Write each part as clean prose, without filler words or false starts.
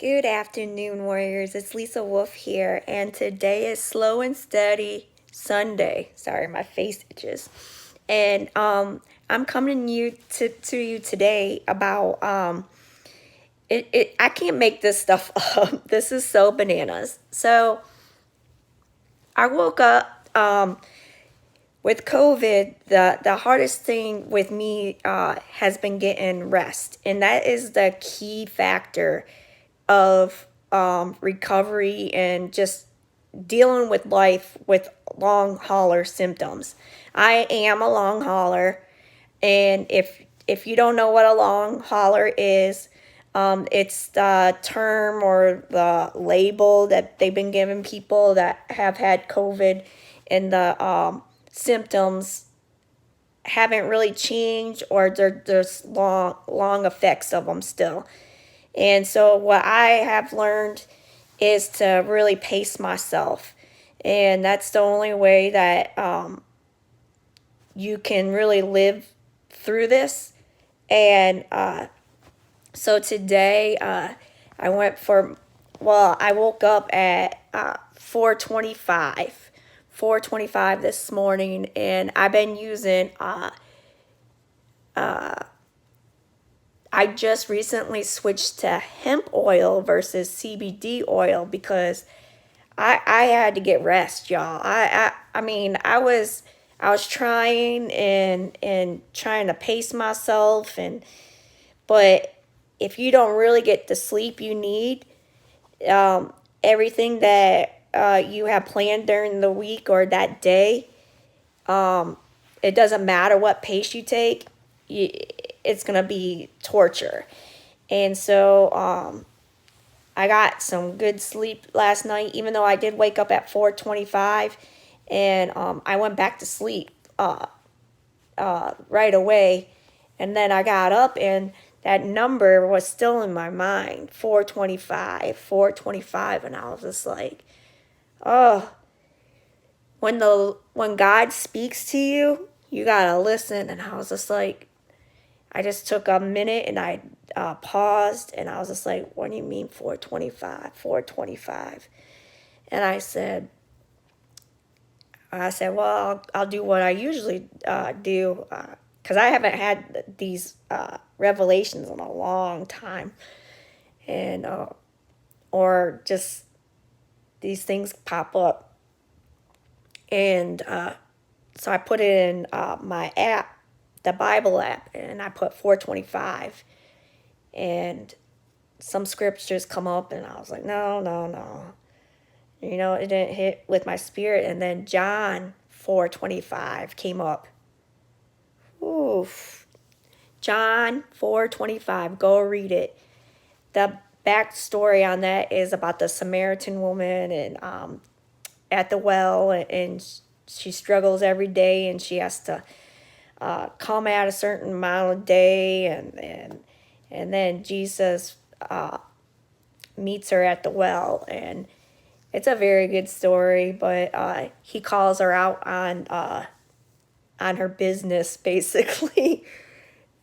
Good afternoon, warriors. It's Lisa Wolf here, and today is Slow and Steady Sunday. Sorry, my face itches. And I'm coming to you today about I can't make this stuff up. This is so bananas. So I woke up with COVID. The hardest thing with me has been getting rest, and that is the key factor of recovery and just dealing with life with long hauler symptoms. I am a long hauler, and if you don't know what a long hauler is, it's the term or the label that they've been giving people that have had COVID, and the symptoms haven't really changed, or there's long effects of them still. And so what I have learned is to really pace myself. And that's the only way that you can really live through this. And so today I went for, I woke up at 4:25. 4:25 this morning, and I've been using I just recently switched to hemp oil versus CBD oil because I had to get rest, y'all. I mean, I was trying and trying to pace myself, but if you don't really get the sleep you need, everything that you have planned during the week or that day, it doesn't matter what pace you take, it's gonna be torture. And so I got some good sleep last night, even though I did wake up at 4:25, and I went back to sleep right away. And then I got up, and that number was still in my mind, 4:25, 4:25, and I was just like, oh, when God speaks to you, you gotta listen. And I was just like, I just took a minute and I paused, and I was just like, what do you mean 4:25, 4:25? And I said, well, I'll do what I usually do, because I haven't had these revelations in a long time, and or just these things pop up. And so I put it in my app, the Bible app, and I put 4:25, and some scriptures come up, and I was like, no, no, no. It didn't hit with my spirit. And then John 4:25 came up. Oof. John 4:25, go read it. The backstory on that is about the Samaritan woman, and at the well, and she struggles every day, and she has to come at a certain amount of day, and then Jesus meets her at the well, and it's a very good story. But he calls her out on her business, basically.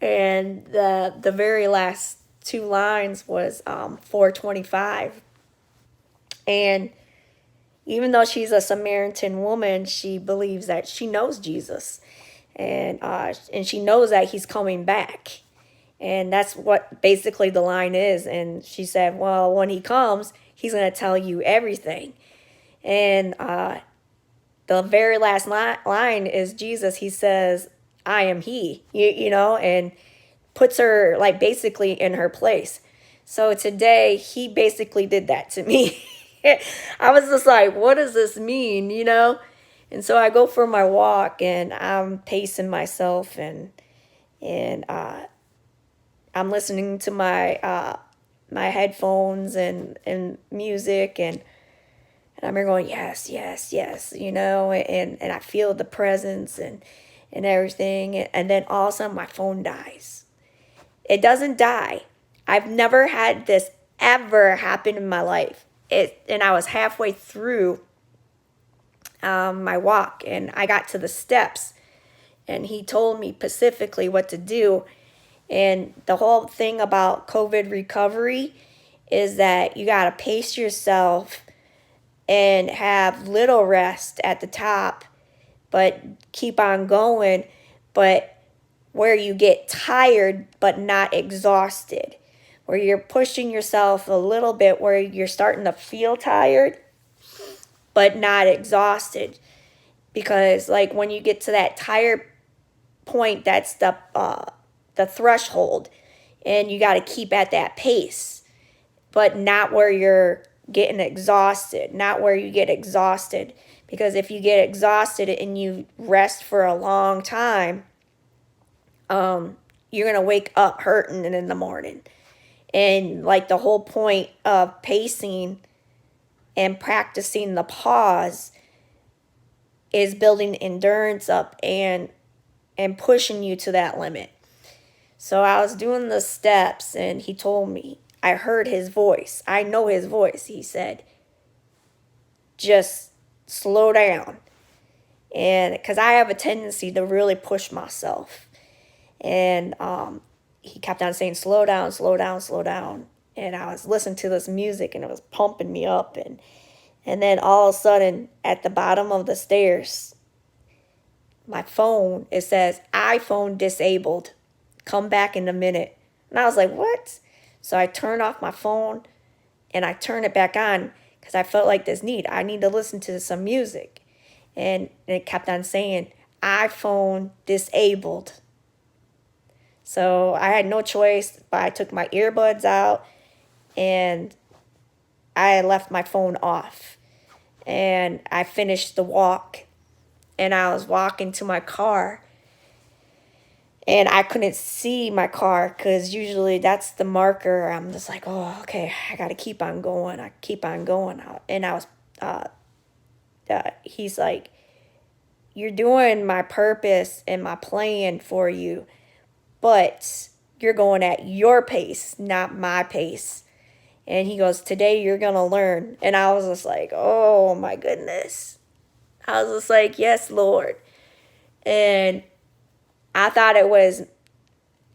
And the very last two lines was 4:25, and even though she's a Samaritan woman, she believes that she knows Jesus, and she knows that he's coming back. And that's what basically the line is. And she said, well, when he comes, he's going to tell you everything. And the very last line is Jesus. He says, I am he, and puts her like basically in her place. So today he basically did that to me. I was just like, what does this mean, And so I go for my walk, and I'm pacing myself, and I'm listening to my headphones and music, and I'm going, yes, yes, yes, and I feel the presence and everything. And then all of a sudden my phone dies. It doesn't die. I've never had this ever happen in my life. And I was halfway through my walk, and I got to the steps, and he told me specifically what to do. And the whole thing about COVID recovery is that you got to pace yourself and have little rest at the top, but keep on going, but where you get tired but not exhausted, where you're pushing yourself a little bit, where you're starting to feel tired but not exhausted. Because like when you get to that tired point, that's the threshold, and you got to keep at that pace, but not where you're getting exhausted, not where you get exhausted. Because if you get exhausted and you rest for a long time, you're going to wake up hurting in the morning. And like the whole point of pacing and practicing the pause is building endurance up and pushing you to that limit. So I was doing the steps and he told me, I heard his voice. I know his voice. He said, just slow down. And because I have a tendency to really push myself. And he kept on saying, slow down, slow down, slow down. And I was listening to this music and it was pumping me up. And then all of a sudden, at the bottom of the stairs, my phone, it says, iPhone disabled. Come back in a minute. And I was like, what? So I turned off my phone and I turned it back on because I felt like I need to listen to some music. And it kept on saying, iPhone disabled. So I had no choice, but I took my earbuds out and I left my phone off. And I finished the walk. And I was walking to my car. And I couldn't see my car because usually that's the marker. I'm just like, oh, okay, I got to keep on going. I keep on going. And I was, he's like, you're doing my purpose and my plan for you, but you're going at your pace, not my pace. And he goes, today you're going to learn. And I was just like, oh my goodness. I was just like, yes, Lord. And I thought it was,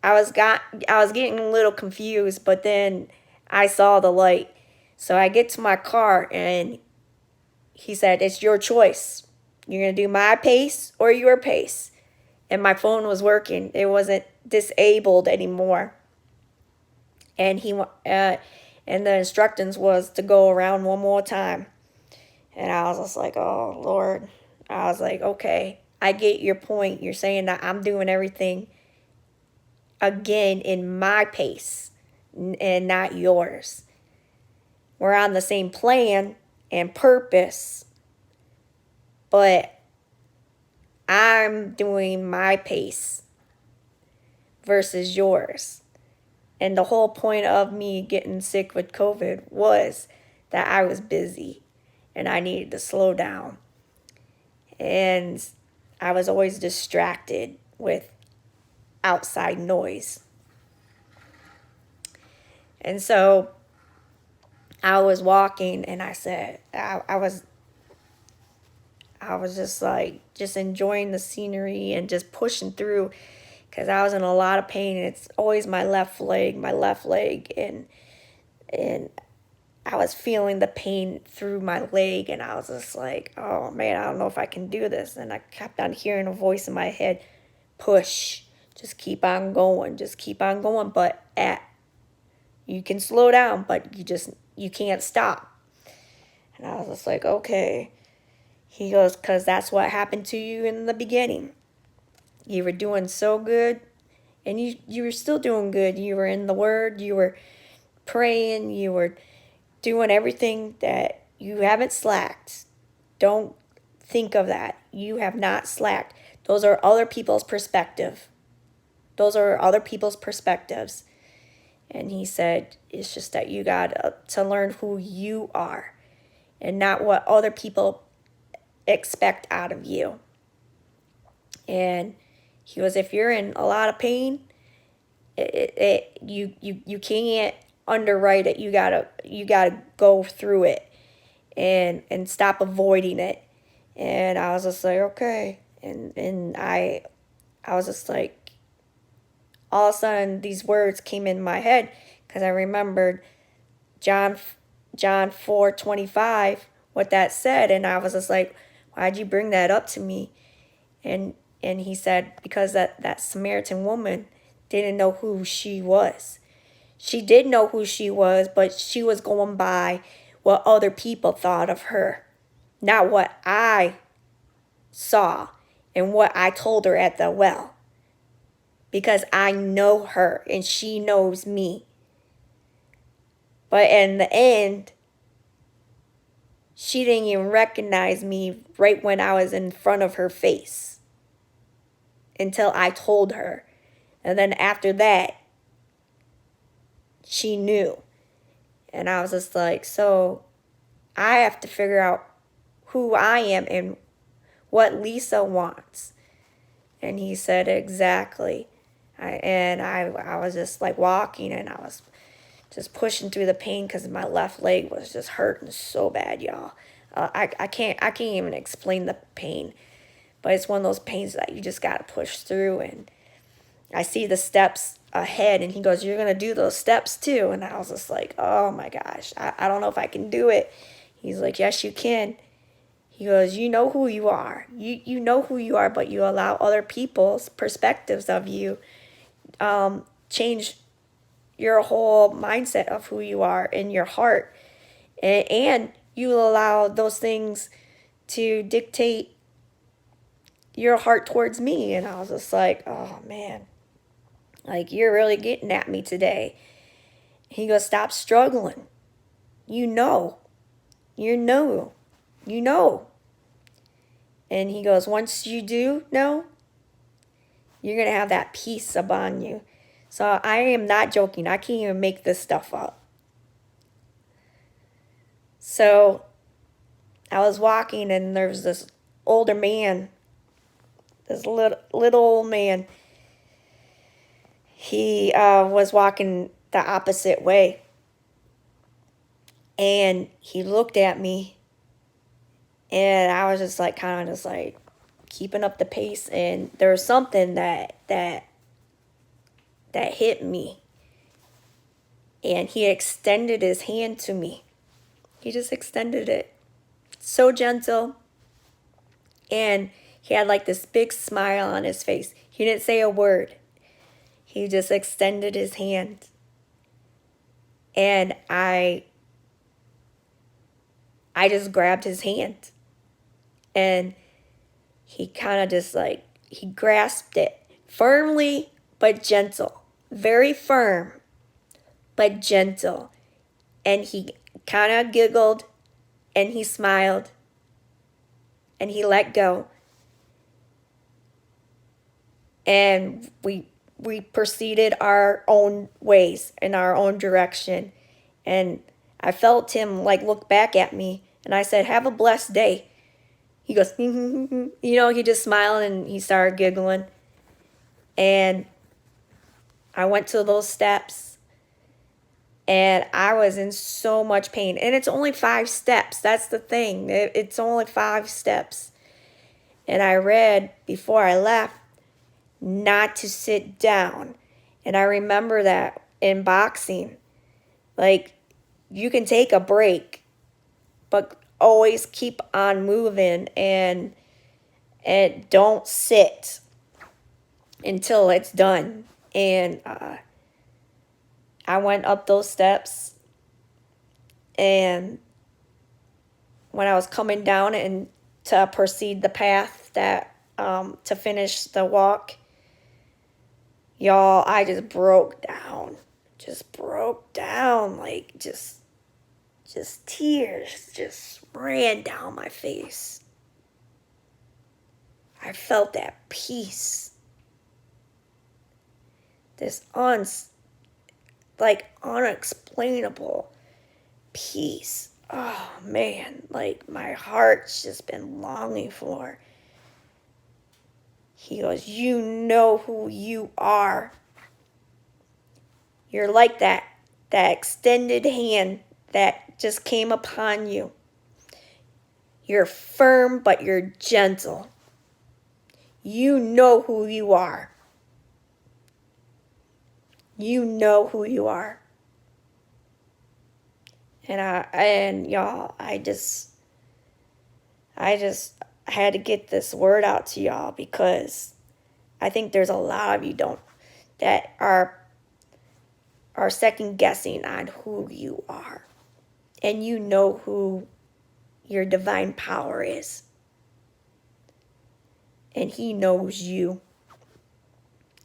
I was getting a little confused, but then I saw the light. So I get to my car and he said, it's your choice. You're going to do my pace or your pace. And my phone was working. It wasn't disabled anymore. And and the instructions was to go around one more time. And I was just like, oh, Lord. I was like, okay, I get your point. You're saying that I'm doing everything again in my pace and not yours. We're on the same plan and purpose, but I'm doing my pace versus yours. And the whole point of me getting sick with COVID was that I was busy and I needed to slow down. And I was always distracted with outside noise. And so I was walking and I said, I was just like, just enjoying the scenery and just pushing through because I was in a lot of pain. It's always my left leg. And I was feeling the pain through my leg and I was just like, oh man, I don't know if I can do this. And I kept on hearing a voice in my head, push, just keep on going, but you can slow down, but you can't stop. And I was just like, okay. He goes, because that's what happened to you in the beginning. You were doing so good, and you were still doing good. You were in the Word, you were praying, you were doing everything that you haven't slacked. Don't think of that. You have not slacked. Those are other people's perspective. Those are other people's perspectives. And he said, it's just that you got to learn who you are and not what other people expect out of you. And he goes, if you're in a lot of pain, you can't underwrite it. You gotta go through it and stop avoiding it. And I was just like, okay. And I was just like, all of a sudden these words came in my head because I remembered John John 4:25, what that said, and I was just like, why'd you bring that up to me? And he said, because that Samaritan woman didn't know who she was. She did know who she was, but she was going by what other people thought of her, not what I saw and what I told her at the well. Because I know her and she knows me. But in the end, she didn't even recognize me right when I was in front of her face until I told her. And then after that, she knew. And I was just like, so I have to figure out who I am and what Lisa wants. And he said, exactly. I was just like walking, and I was just pushing through the pain because my left leg was just hurting so bad, y'all. I can't even explain the pain, but it's one of those pains that you just gotta push through. And I see the steps ahead, and he goes, "You're gonna do those steps too." And I was just like, "Oh my gosh, I don't know if I can do it." He's like, "Yes, you can." He goes, "You know who you are. You know who you are, but you allow other people's perspectives of you change your whole mindset of who you are in your heart, and you allow those things to dictate your heart towards me." And I was just like, oh man, like, you're really getting at me today. He goes, "Stop struggling. You know, you know, you know." And he goes, "Once you do know, you're going to have that peace upon you." So I am not joking. I can't even make this stuff up. So I was walking, and there was this older man, this little old man. He was walking the opposite way. And he looked at me, and I was just like, kind of just like keeping up the pace. And there was something that hit me. And he extended his hand to me. He just extended it. So gentle. And he had like this big smile on his face. He didn't say a word. He just extended his hand. And I just grabbed his hand. And he kind of just like, he grasped it firmly but gentle. Very firm but gentle. And he kind of giggled, and he smiled, and he let go. And we proceeded our own ways in our own direction. And I felt him like look back at me, and I said, "Have a blessed day." He goes, he just smiled, and he started giggling. And I went to those steps, and I was in so much pain. And it's only 5 steps. That's the thing. It's only 5 steps. And I read before I left not to sit down. And I remember that in boxing, like, you can take a break, but always keep on moving, and don't sit until it's done. And I went up those steps, and when I was coming down and to proceed the path that to finish the walk, y'all, I just broke down. Like, just tears just ran down my face. I felt that peace. This unexplainable peace. Oh man, like, my heart's just been longing for. He goes, "You know who you are. You're like that extended hand that just came upon you. You're firm, but you're gentle. You know who you are. You know who you are." And y'all, I just had to get this word out to y'all because I think there's a lot of you don't that are second guessing on who you are. And you know who your divine power is. And he knows you.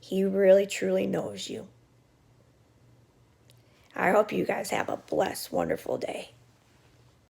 He really truly knows you. I hope you guys have a blessed, wonderful day.